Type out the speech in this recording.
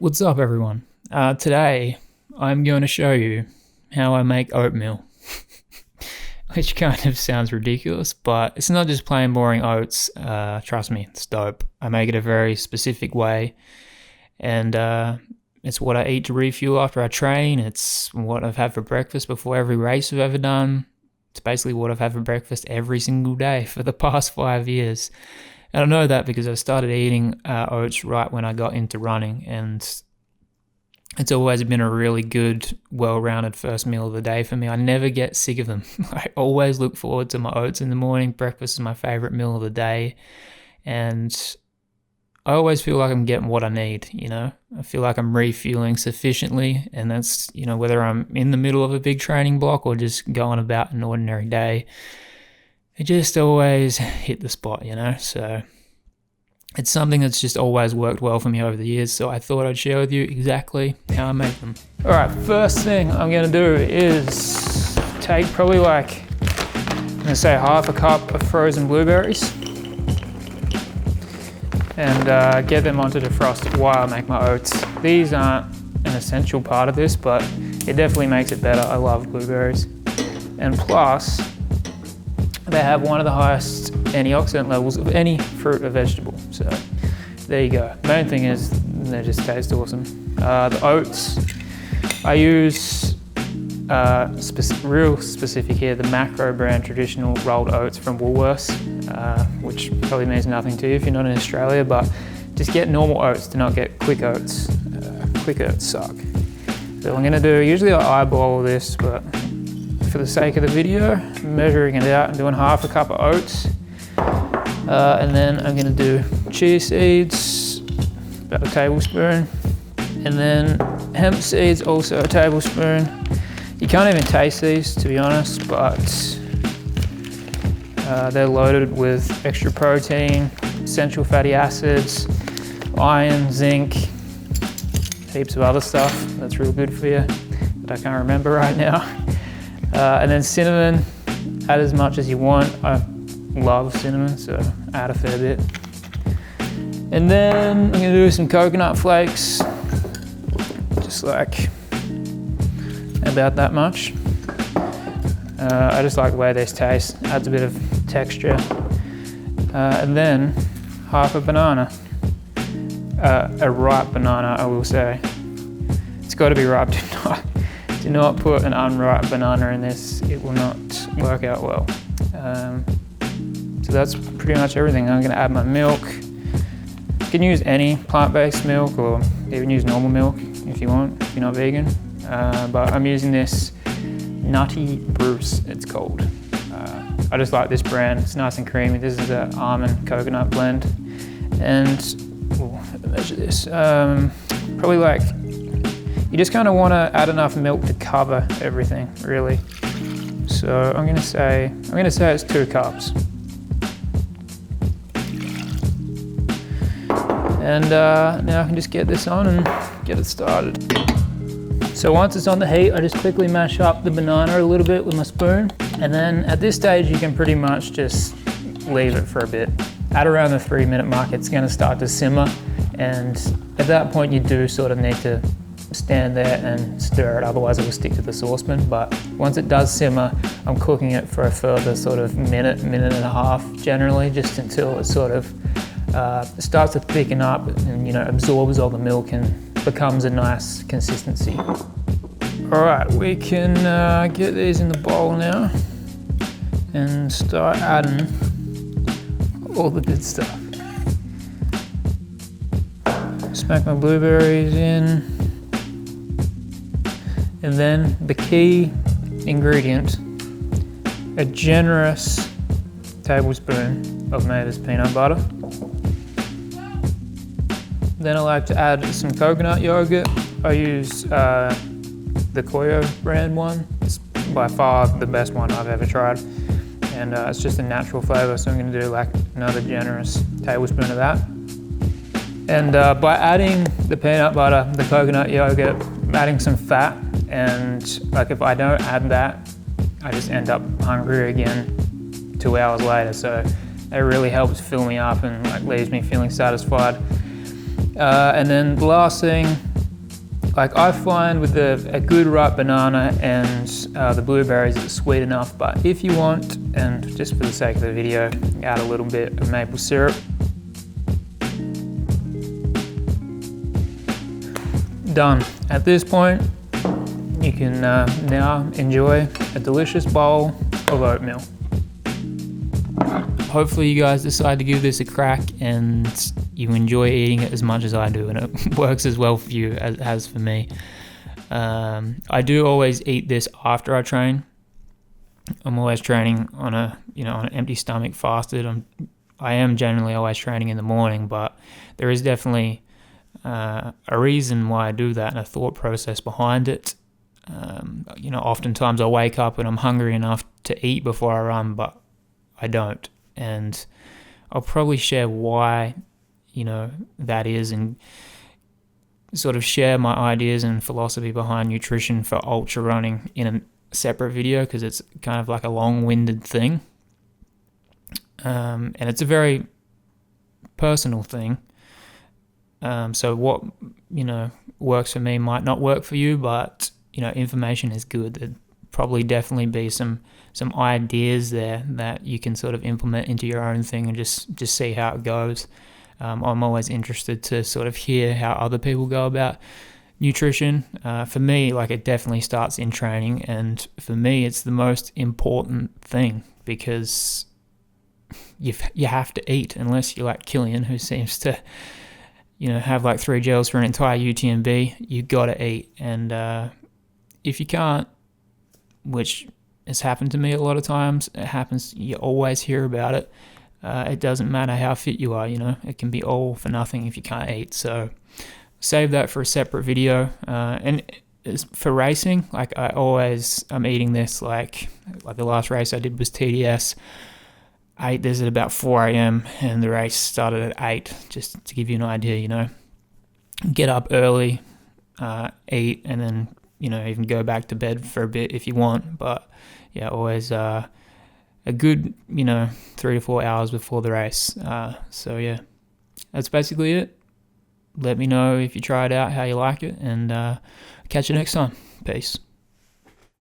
What's up, everyone? Today I'm going to show you how I make oatmeal, which kind of sounds ridiculous, but it's not just plain boring oats. Trust me, it's dope. I make it a very specific way, and it's what I eat to refuel after I train. It's what I've had for breakfast before every race I've ever done. It's basically what I've had for breakfast every single day for the past 5 years. And I know that because I started eating oats right when I got into running, and it's always been a really good, well-rounded first meal of the day for me. I never get sick of them. I always look forward to my oats in the morning. Breakfast is my favorite meal of the day, and I always feel like I'm getting what I need, I feel like I'm refueling sufficiently, and that's, whether I'm in the middle of a big training block or just going about an ordinary day. It just always hit the spot, so it's something that's just always worked well for me over the years, so I thought I'd share with you exactly how I make them. All right, first thing I'm gonna do is take probably I'm gonna say half a cup of frozen blueberries and get them onto defrost while I make my oats. These aren't an essential part of this, but it definitely makes it better. I love blueberries. And plus, they have one of the highest antioxidant levels of any fruit or vegetable. So there you go. Main thing is they just taste awesome. The oats, I use real specific here, the Macro brand traditional rolled oats from Woolworths, which probably means nothing to you if you're not in Australia, but just get normal oats, do not get quick oats. Quick oats suck. So I'm gonna do, usually I eyeball this, but for the sake of the video, I'm measuring it out and doing half a cup of oats. And then I'm gonna do chia seeds, about a tablespoon. And then hemp seeds, also a tablespoon. You can't even taste these, to be honest, but they're loaded with extra protein, essential fatty acids, iron, zinc, heaps of other stuff that's real good for you that I can't remember right now. And then cinnamon, add as much as you want. I love cinnamon, so add a fair bit. And then I'm gonna do some coconut flakes, just like about that much. I just like the way this tastes, adds a bit of texture. And then half a banana, a ripe banana, I will say. It's gotta be ripe. Do not put an unripe banana in this, it will not work out well. So that's pretty much everything. I'm gonna add my milk. You can use any plant-based milk or even use normal milk if you want, if you're not vegan. But I'm using this Nutty Bruce, it's called. I just like this brand, it's nice and creamy. This is an almond coconut blend. And, measure this, probably you just kind of want to add enough milk to cover everything, really. So I'm gonna say it's 2 cups. And now I can just get this on and get it started. So once it's on the heat, I just quickly mash up the banana a little bit with my spoon. And then at this stage, you can pretty much just leave it for a bit. At around the 3-minute mark, it's gonna start to simmer. And at that point, you do sort of need to stand there and stir it, otherwise it will stick to the saucepan. But once it does simmer, I'm cooking it for a further sort of minute and a half generally, just until it sort of starts to thicken up and absorbs all the milk and becomes a nice consistency. All right, we can get these in the bowl now and start adding all the good stuff. Smack my blueberries in. And then the key ingredient, a generous tablespoon of Mavis peanut butter. Then I like to add some coconut yogurt. I use the Koyo brand one. It's by far the best one I've ever tried. And it's just a natural flavor, so I'm gonna do another generous tablespoon of that. And by adding the peanut butter, the coconut yogurt, I'm adding some fat. And if I don't add that, I just end up hungry again 2 hours later. So it really helps fill me up and leaves me feeling satisfied. And then the last thing Like I find with a good ripe banana and the blueberries, it's sweet enough, but if you want, and just for the sake of the video, add a little bit of maple syrup. Done. At this point, you can now enjoy a delicious bowl of oatmeal. Hopefully you guys decide to give this a crack and you enjoy eating it as much as I do, and it works as well for you as it has for me. I do always eat this after I train. I'm always training on on an empty stomach, fasted. I am generally always training in the morning, but there is definitely a reason why I do that and a thought process behind it. Oftentimes I wake up and I'm hungry enough to eat before I run, but I don't. And I'll probably share why, that is, and sort of share my ideas and philosophy behind nutrition for ultra running in a separate video, because it's kind of like a long-winded thing. And it's a very personal thing. So what, works for me might not work for you, but, information is good. There'd probably definitely be some ideas there that you can sort of implement into your own thing and just see how it goes. I'm always interested to sort of hear how other people go about nutrition. For me, it definitely starts in training, and for me, it's the most important thing, because you have to eat, unless you're like Killian, who seems to have 3 gels for an entire UTMB. You gotta eat, and if you can't, which has happened to me a lot of times, it happens, you always hear about it. It doesn't matter how fit you are, it can be all for nothing if you can't eat. So save that for a separate video. And for racing, I'm eating this, like the last race I did was TDS. I ate this at about 4 a.m. and the race started at 8, just to give you an idea, Get up early, eat, and then, even go back to bed for a bit if you want. But yeah, always a good, 3 to 4 hours before the race. So yeah, that's basically it. Let me know if you try it out, how you like it, and catch you next time. Peace.